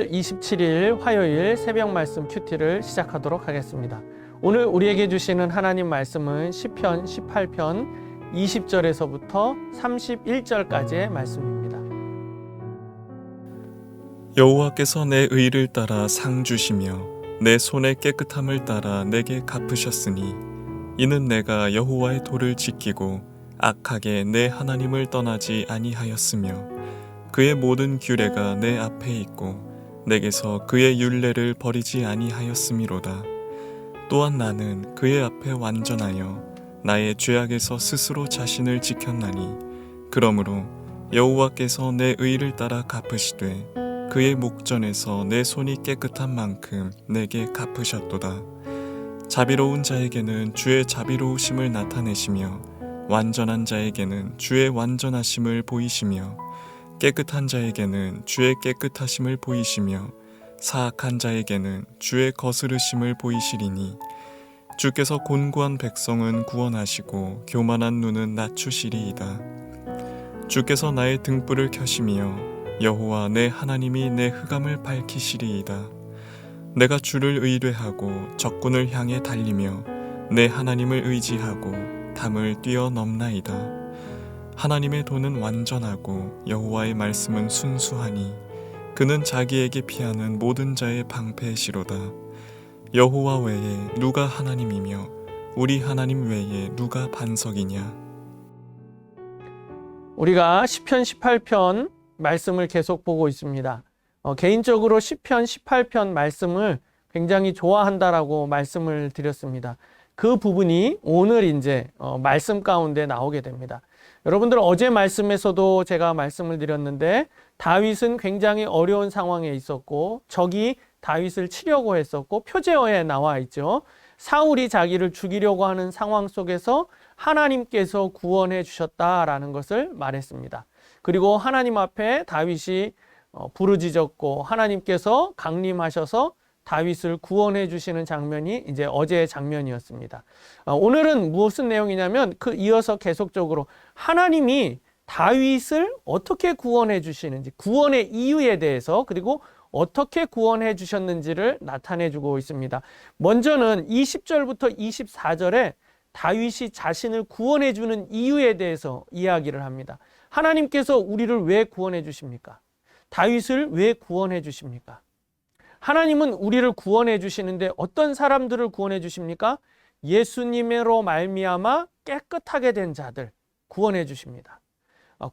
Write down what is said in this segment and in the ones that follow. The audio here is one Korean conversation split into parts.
10월 27일 화요일 새벽 말씀 큐티를 시작하도록 하겠습니다. 오늘 우리에게 주시는 하나님 말씀은 시편 18편 20절에서부터 31절까지의 말씀입니다. 여호와께서 내 의를 따라 상 주시며 내 손의 깨끗함을 따라 내게 갚으셨으니 이는 내가 여호와의 도를 지키고 악하게 내 하나님을 떠나지 아니하였으며 그의 모든 규례가 내 앞에 있고 내게서 그의 율례를 버리지 아니하였음이로다. 또한 나는 그의 앞에 완전하여 나의 죄악에서 스스로 자신을 지켰나니 그러므로 여호와께서 내 의를 따라 갚으시되 그의 목전에서 내 손이 깨끗한 만큼 내게 갚으셨도다. 자비로운 자에게는 주의 자비로우심을 나타내시며 완전한 자에게는 주의 완전하심을 보이시며 깨끗한 자에게는 주의 깨끗하심을 보이시며 사악한 자에게는 주의 거스르심을 보이시리니 주께서 곤고한 백성은 구원하시고 교만한 눈은 낮추시리이다. 주께서 나의 등불을 켜시며 여호와 내 하나님이 내 흑암을 밝히시리이다. 내가 주를 의뢰하고 적군을 향해 달리며 내 하나님을 의지하고 담을 뛰어넘나이다. 하나님의 도는 완전하고 여호와의 말씀은 순수하니 그는 자기에게 피하는 모든 자의 방패시로다. 여호와 외에 누가 하나님이며 우리 하나님 외에 누가 반석이냐. 우리가 시편 18편 말씀을 계속 보고 있습니다. 개인적으로 시편 18편 말씀을 굉장히 좋아한다라고 말씀을 드렸습니다. 그 부분이 오늘 이제 말씀 가운데 나오게 됩니다. 여러분들 어제 말씀에서도 제가 말씀을 드렸는데 다윗은 굉장히 어려운 상황에 있었고 적이 다윗을 치려고 했었고 표제어에 나와 있죠. 사울이 자기를 죽이려고 하는 상황 속에서 하나님께서 구원해 주셨다라는 것을 말했습니다. 그리고 하나님 앞에 다윗이 부르짖었고 하나님께서 강림하셔서 다윗을 구원해 주시는 장면이 이제 어제의 장면이었습니다. 오늘은 무슨 내용이냐면 그 이어서 계속적으로 하나님이 다윗을 어떻게 구원해 주시는지, 구원의 이유에 대해서 그리고 어떻게 구원해 주셨는지를 나타내 주고 있습니다. 먼저는 20절부터 24절에 다윗이 자신을 구원해 주는 이유에 대해서 이야기를 합니다. 하나님께서 우리를 왜 구원해 주십니까? 다윗을 왜 구원해 주십니까? 하나님은 우리를 구원해 주시는데 어떤 사람들을 구원해 주십니까? 예수님으로 말미암아 깨끗하게 된 자들 구원해 주십니다.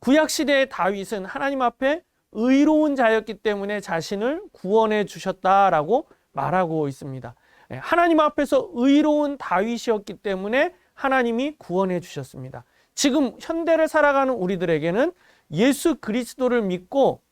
구약시대의 다윗은 하나님 앞에 의로운 자였기 때문에 자신을 구원해 주셨다라고 말하고 있습니다. 하나님 앞에서 의로운 다윗이었기 때문에 하나님이 구원해 주셨습니다. 지금 현대를 살아가는 우리들에게는 예수 그리스도를 믿고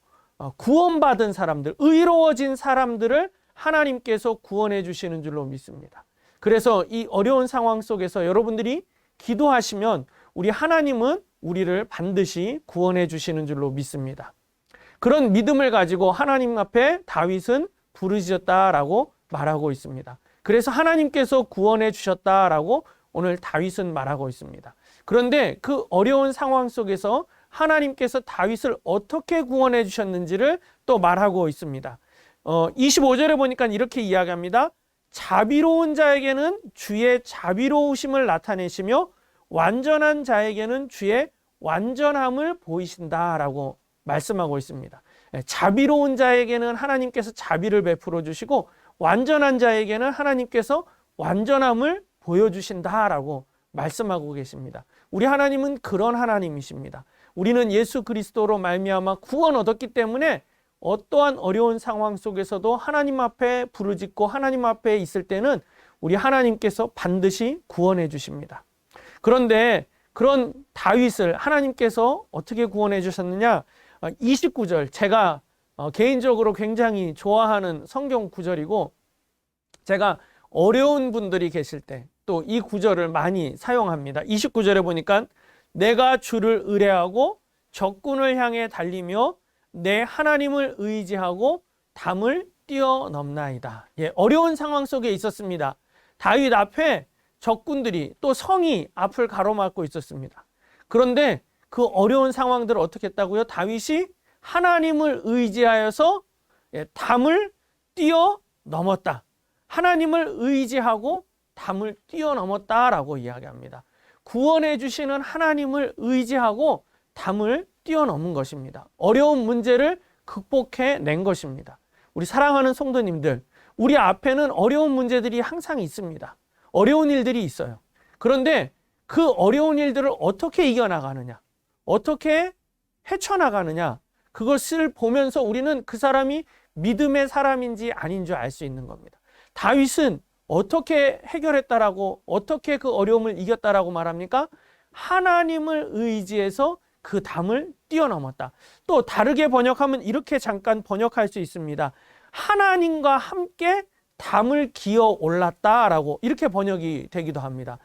구원받은 사람들, 의로워진 사람들을 하나님께서 구원해 주시는 줄로 믿습니다. 그래서 이 어려운 상황 속에서 여러분들이 기도하시면 우리 하나님은 우리를 반드시 구원해 주시는 줄로 믿습니다. 그런 믿음을 가지고 하나님 앞에 다윗은 부르짖었다라고 말하고 있습니다. 그래서 하나님께서 구원해 주셨다라고 오늘 다윗은 말하고 있습니다. 그런데 그 어려운 상황 속에서 하나님께서 다윗을 어떻게 구원해 주셨는지를 또 말하고 있습니다. 25절에 보니까 이렇게 이야기합니다. 자비로운 자에게는 주의 자비로우심을 나타내시며 완전한 자에게는 주의 완전함을 보이신다라고 말씀하고 있습니다. 자비로운 자에게는 하나님께서 자비를 베풀어 주시고 완전한 자에게는 하나님께서 완전함을 보여주신다라고 말씀하고 계십니다. 우리 하나님은 그런 하나님이십니다. 우리는 예수 그리스도로 말미암아 구원 얻었기 때문에 어떠한 어려운 상황 속에서도 하나님 앞에 부르짖고 하나님 앞에 있을 때는 우리 하나님께서 반드시 구원해 주십니다. 그런데 그런 다윗을 하나님께서 어떻게 구원해 주셨느냐? 29절 제가 개인적으로 굉장히 좋아하는 성경 구절이고 제가 어려운 분들이 계실 때 또 이 구절을 많이 사용합니다. 29절에 보니까 내가 주를 의뢰하고 적군을 향해 달리며 내 하나님을 의지하고 담을 뛰어넘나이다. 어려운 상황 속에 있었습니다. 다윗 앞에 적군들이 또 성이 앞을 가로막고 있었습니다. 그런데 그 어려운 상황들을 어떻게 했다고요? 다윗이 하나님을 의지하여서 담을 뛰어넘었다. 하나님을 의지하고 담을 뛰어넘었다라고 이야기합니다. 구원해 주시는 하나님을 의지하고 담을 뛰어넘은 것입니다. 어려운 문제를 극복해낸 것입니다. 우리 사랑하는 성도님들, 우리 앞에는 어려운 문제들이 항상 있습니다. 어려운 일들이 있어요. 그런데 그 어려운 일들을 어떻게 이겨나가느냐, 어떻게 헤쳐나가느냐, 그것을 보면서 우리는 그 사람이 믿음의 사람인지 아닌 줄 알 수 있는 겁니다. 다윗은 어떻게 해결했다라고, 어떻게 그 어려움을 이겼다라고 말합니까? 하나님을 의지해서 그 담을 뛰어넘었다. 또 다르게 번역하면 이렇게 잠깐 번역할 수 있습니다. 하나님과 함께 담을 기어 올랐다라고 이렇게 번역이 되기도 합니다.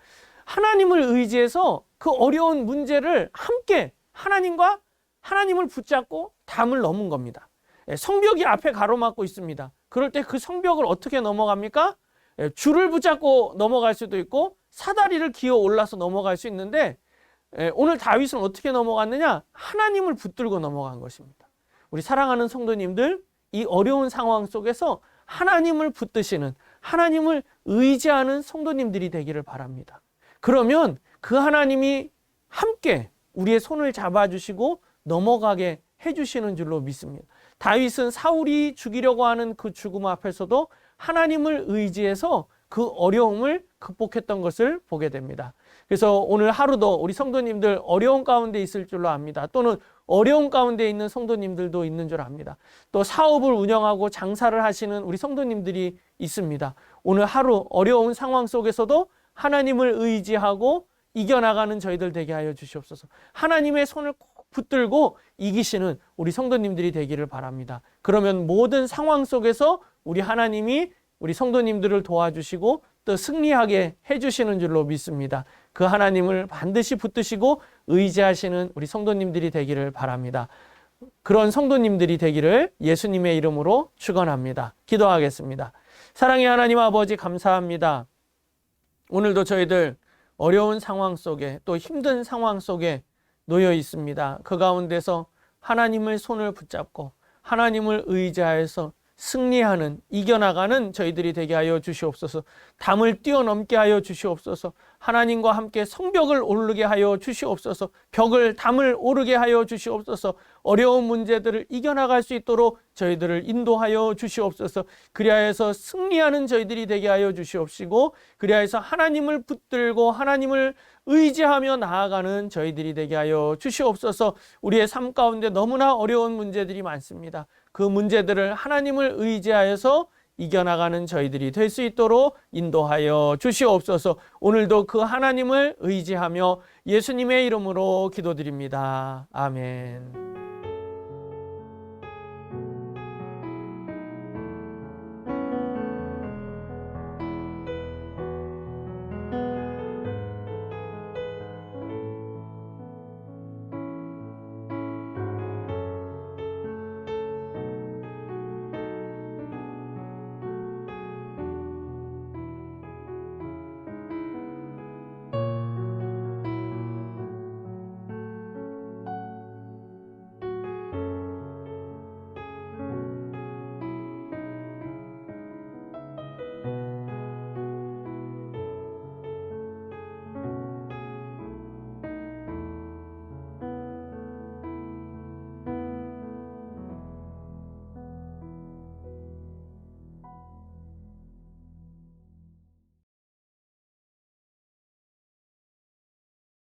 하나님을 의지해서 그 어려운 문제를 함께 하나님을 붙잡고 담을 넘은 겁니다. 성벽이 앞에 가로막고 있습니다. 그럴 때 그 성벽을 어떻게 넘어갑니까? 줄을 붙잡고 넘어갈 수도 있고 사다리를 기어 올라서 넘어갈 수 있는데, 오늘 다윗은 어떻게 넘어갔느냐? 하나님을 붙들고 넘어간 것입니다. 우리 사랑하는 성도님들, 이 어려운 상황 속에서 하나님을 붙드시는, 하나님을 의지하는 성도님들이 되기를 바랍니다. 그러면 그 하나님이 함께 우리의 손을 잡아주시고 넘어가게 해주시는 줄로 믿습니다. 다윗은 사울이 죽이려고 하는 그 죽음 앞에서도 하나님을 의지해서 그 어려움을 극복했던 것을 보게 됩니다. 그래서 오늘 하루도 우리 성도님들 어려운 가운데 있을 줄로 압니다. 또는 어려운 가운데 있는 성도님들도 있는 줄 압니다. 또 사업을 운영하고 장사를 하시는 우리 성도님들이 있습니다. 오늘 하루 어려운 상황 속에서도 하나님을 의지하고 이겨나가는 저희들 되게 하여 주시옵소서. 하나님의 손을 꼭 붙들고 이기시는 우리 성도님들이 되기를 바랍니다. 그러면 모든 상황 속에서 우리 하나님이 우리 성도님들을 도와주시고 또 승리하게 해주시는 줄로 믿습니다. 그 하나님을 반드시 붙드시고 의지하시는 우리 성도님들이 되기를 바랍니다. 그런 성도님들이 되기를 예수님의 이름으로 축원합니다. 기도하겠습니다. 사랑의 하나님 아버지, 감사합니다. 오늘도 저희들 어려운 상황 속에, 또 힘든 상황 속에 놓여 있습니다. 그 가운데서 하나님의 손을 붙잡고 하나님을 의지하여서 승리하는, 이겨나가는 저희들이 되게 하여 주시옵소서. 담을 뛰어넘게 하여 주시옵소서. 하나님과 함께 성벽을 오르게 하여 주시옵소서. 담을 오르게 하여 주시옵소서. 어려운 문제들을 이겨나갈 수 있도록 저희들을 인도하여 주시옵소서. 그리하여서 승리하는 저희들이 되게 하여 주시옵시고, 그리하여서 하나님을 붙들고 하나님을 의지하며 나아가는 저희들이 되게 하여 주시옵소서. 우리의 삶 가운데 너무나 어려운 문제들이 많습니다. 그 문제들을 하나님을 의지하여서 이겨나가는 저희들이 될 수 있도록 인도하여 주시옵소서. 오늘도 그 하나님을 의지하며 예수님의 이름으로 기도드립니다. 아멘.